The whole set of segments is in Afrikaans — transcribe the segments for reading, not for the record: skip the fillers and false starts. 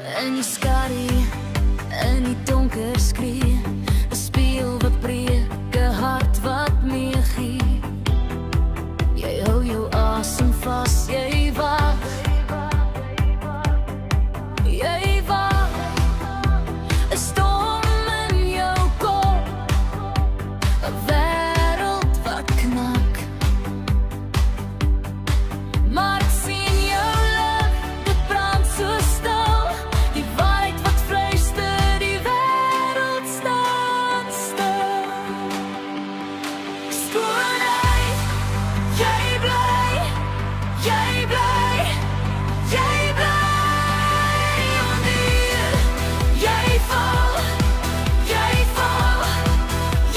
In die skadu, in die donker skree, 'n spieël wat breek, 'n hart wat meegee. Jy hou jou asem vas, jy wag. Jy wag, 'n storm in jou kop, 'n wêreld wat knak. Maar ek sien jou lig, dit brand so stil, die waarheid wat fluister, die wêreld staan stil. Skoonheid, jy bly, jy bly, jy bly onder. Jy val, jy val,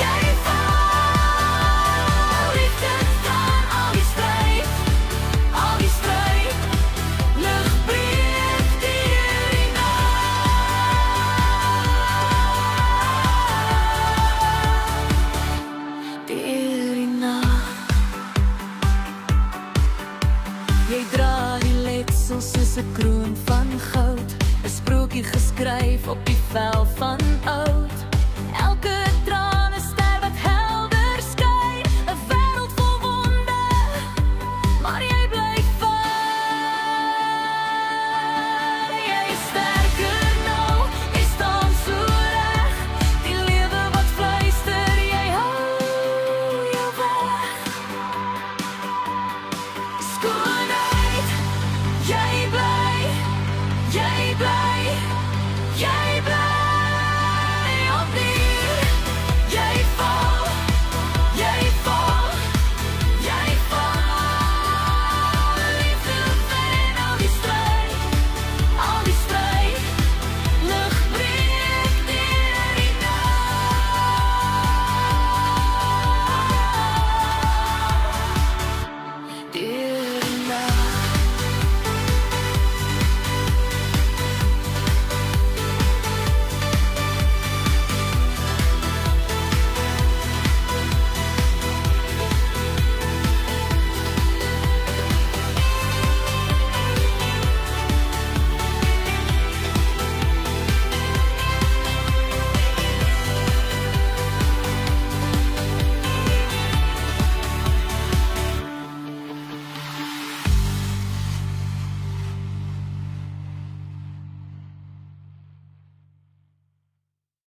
jy val. Liefde staan al die stryd, al die stryd. Lig breek deur die nag, deur die nag. Jy dra die letsel soos 'n kroon van goud, 'n sprokie geskryf op die vel van oud.